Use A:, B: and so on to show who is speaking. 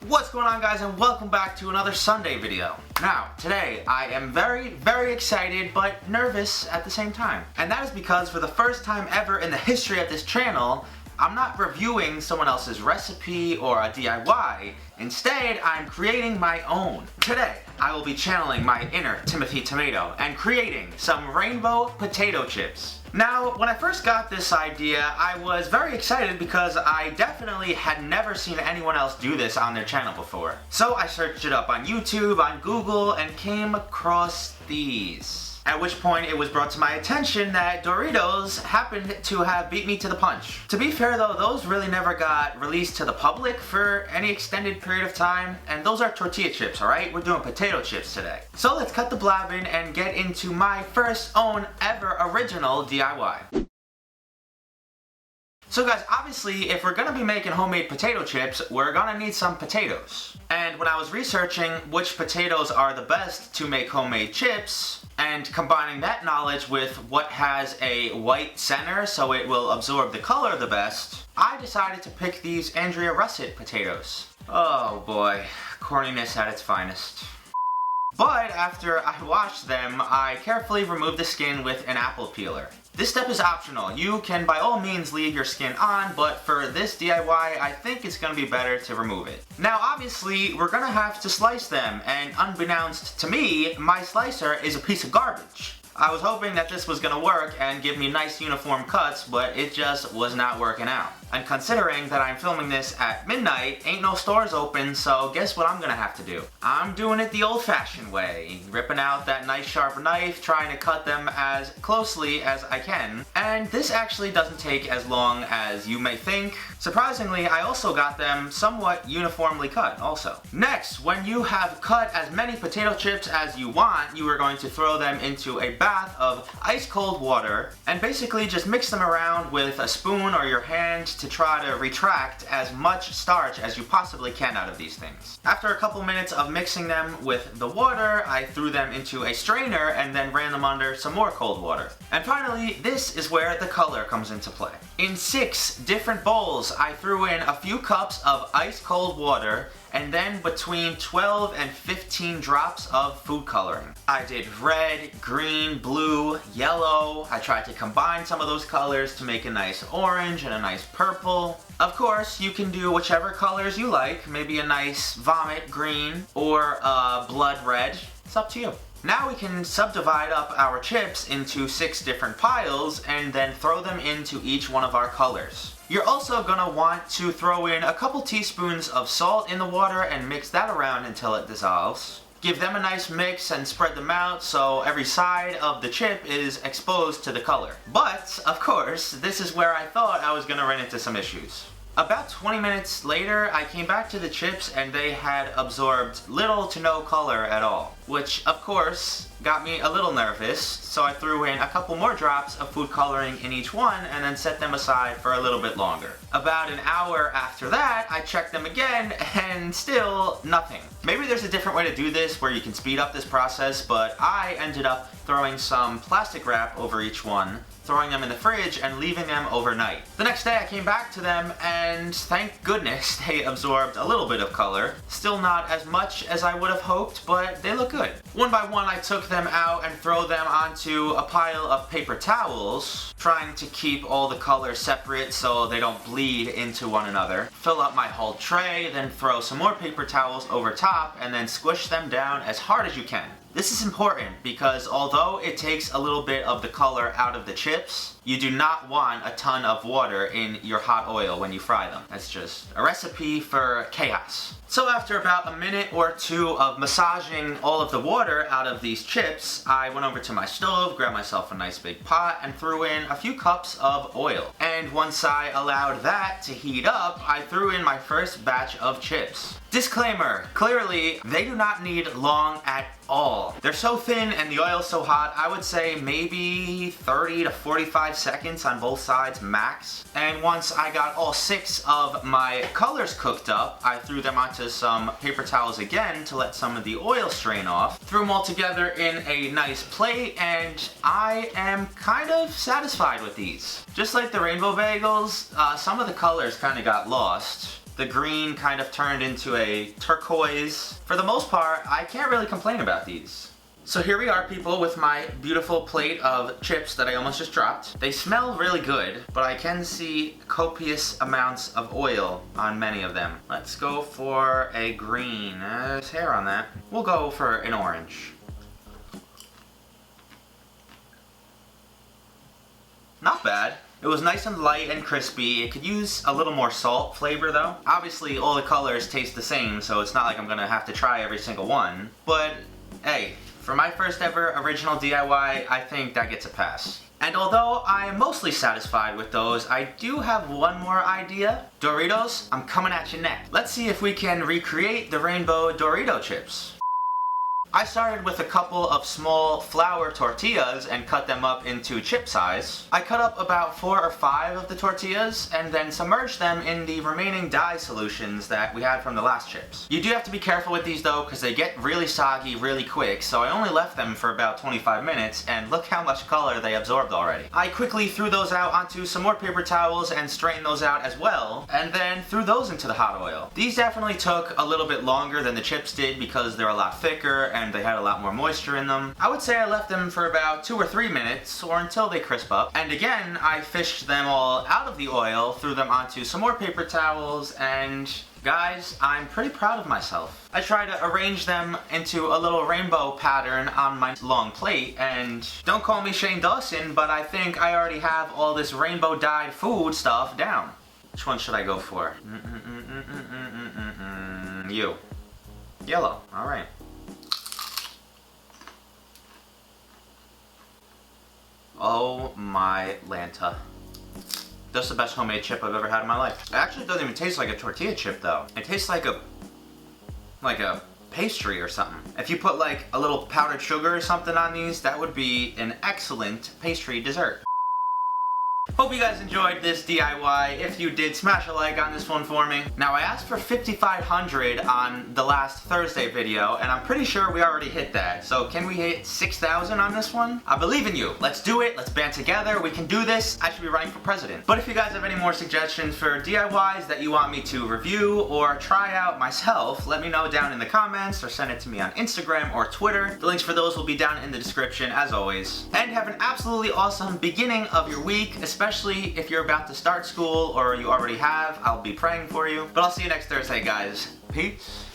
A: What's going on, guys, and welcome back to another Sunday video. Now, today I am very excited but nervous at the same time. And that is because for the first time ever in the history of this channel, I'm not reviewing someone else's recipe or a DIY. Instead, I'm creating my own. Today, I will be channeling my inner Timothy Tomato and creating some rainbow potato chips. Now, when I first got this idea, I was very excited because I definitely had never seen anyone else do this on their channel before. So I searched it up on YouTube, on Google, and came across these. At which point it was brought to my attention that Doritos happened to have beat me to the punch. To be fair though, those really never got released to the public for any extended period of time, and those are tortilla chips, alright? We're doing potato chips today. So let's cut the blabbing and get into my first own ever original DIY. So guys, obviously, if we're gonna be making homemade potato chips, we're gonna need some potatoes. And when I was researching which potatoes are the best to make homemade chips, and combining that knowledge with what has a white center so it will absorb the color the best, I decided to pick these Andrea Russet potatoes. Oh boy, corniness at its finest. But after I washed them, I carefully removed the skin with an apple peeler. This step is optional. You can by all means leave your skin on, but for this DIY, I think it's gonna be better to remove it. Now obviously, we're gonna have to slice them, and unbeknownst to me, my slicer is a piece of garbage. I was hoping that this was gonna work and give me nice uniform cuts, but it just was not working out. And considering that I'm filming this at midnight, ain't no stores open, so guess what I'm gonna have to do? I'm doing it the old-fashioned way, ripping out that nice sharp knife, trying to cut them as closely as I can. And this actually doesn't take as long as you may think. Surprisingly, I also got them somewhat uniformly cut also. Next, when you have cut as many potato chips as you want, you are going to throw them into a bath of ice cold water and basically just mix them around with a spoon or your hand to try to retract as much starch as you possibly can out of these things. After a couple minutes of mixing them with the water, I threw them into a strainer and then ran them under some more cold water. And finally, this is where the color comes into play. In 6 different bowls, I threw in a few cups of ice cold water and then between 12 and 15 drops of food coloring. I did red, green, blue, yellow. I tried to combine some of those colors to make a nice orange and a nice purple. Of course, you can do whichever colors you like, maybe a nice vomit green or a blood red. It's up to you. Now we can subdivide up our chips into 6 different piles and then throw them into each one of our colors. You're also gonna want to throw in a couple teaspoons of salt in the water and mix that around until it dissolves. Give them a nice mix and spread them out so every side of the chip is exposed to the color. But, of course, this is where I thought I was gonna run into some issues. About 20 minutes later, I came back to the chips and they had absorbed little to no color at all, which of course got me a little nervous, so I threw in a couple more drops of food coloring in each one and then set them aside for a little bit longer. About an hour after that, I checked them again and still nothing. Maybe there's a different way to do this where you can speed up this process, but I ended up throwing some plastic wrap over each one, throwing them in the fridge and leaving them overnight. The next day I came back to them and thank goodness they absorbed a little bit of color. Still not as much as I would have hoped, but they look good. One by one I took them out and throw them onto a pile of paper towels, trying to keep all the colors separate so they don't bleed into one another. Fill up my whole tray, then throw some more paper towels over top and then squish them down as hard as you can. This is important because although it takes a little bit of the color out of the chips, you do not want a ton of water in your hot oil when you fry them. That's just a recipe for chaos. So after about a minute or two of massaging all of the water out of these chips, I went over to my stove, grabbed myself a nice big pot, and threw in a few cups of oil. And once I allowed that to heat up, I threw in my first batch of chips. Disclaimer, clearly they do not need long at all. They're so thin and the oil's so hot, I would say maybe 30 to 45 seconds on both sides max. And once I got all 6 of my colors cooked up, I threw them onto some paper towels again to let some of the oil strain off. Threw them all together in a nice plate and I am kind of satisfied with these. Just like the rainbow bagels, some of the colors kind of got lost. The green kind of turned into a turquoise. For the most part, I can't really complain about these. So here we are, people, with my beautiful plate of chips that I almost just dropped. They smell really good, but I can see copious amounts of oil on many of them. Let's go for a green. There's hair on that. We'll go for an orange. Not bad. It was nice and light and crispy. It could use a little more salt flavor though. Obviously all the colors taste the same, so it's not like I'm gonna have to try every single one. But hey, for my first ever original DIY, I think that gets a pass. And although I am mostly satisfied with those, I do have one more idea. Doritos, I'm coming at you next. Let's see if we can recreate the rainbow Dorito chips. I started with a couple of small flour tortillas and cut them up into chip size. I cut up about 4 or 5 of the tortillas and then submerged them in the remaining dye solutions that we had from the last chips. You do have to be careful with these though, because they get really soggy really quick, so I only left them for about 25 minutes and look how much color they absorbed already. I quickly threw those out onto some more paper towels and strained those out as well, and then threw those into the hot oil. These definitely took a little bit longer than the chips did because they're a lot thicker and they had a lot more moisture in them. I would say I left them for about 2 or 3 minutes or until they crisp up. And again, I fished them all out of the oil, threw them onto some more paper towels, and guys, I'm pretty proud of myself. I tried to arrange them into a little rainbow pattern on my long plate, and don't call me Shane Dawson, but I think I already have all this rainbow dyed food stuff down. Which one should I go for? You. Yellow, alright. Oh my Lanta. That's the best homemade chip I've ever had in my life. It actually doesn't even taste like a tortilla chip though. It tastes like a pastry or something. If you put like a little powdered sugar or something on these, that would be an excellent pastry dessert. Hope you guys enjoyed this DIY. If you did, smash a like on this one for me. Now I asked for 5,500 on the last Thursday video, and I'm pretty sure we already hit that. So can we hit 6,000 on this one? I believe in you. Let's do it. Let's band together. We can do this. I should be running for president. But if you guys have any more suggestions for DIYs that you want me to review or try out myself, let me know down in the comments or send it to me on Instagram or Twitter. The links for those will be down in the description as always. And have an absolutely awesome beginning of your week, especially if you're about to start school or you already have. I'll be praying for you. But I'll see you next Thursday, guys. Peace.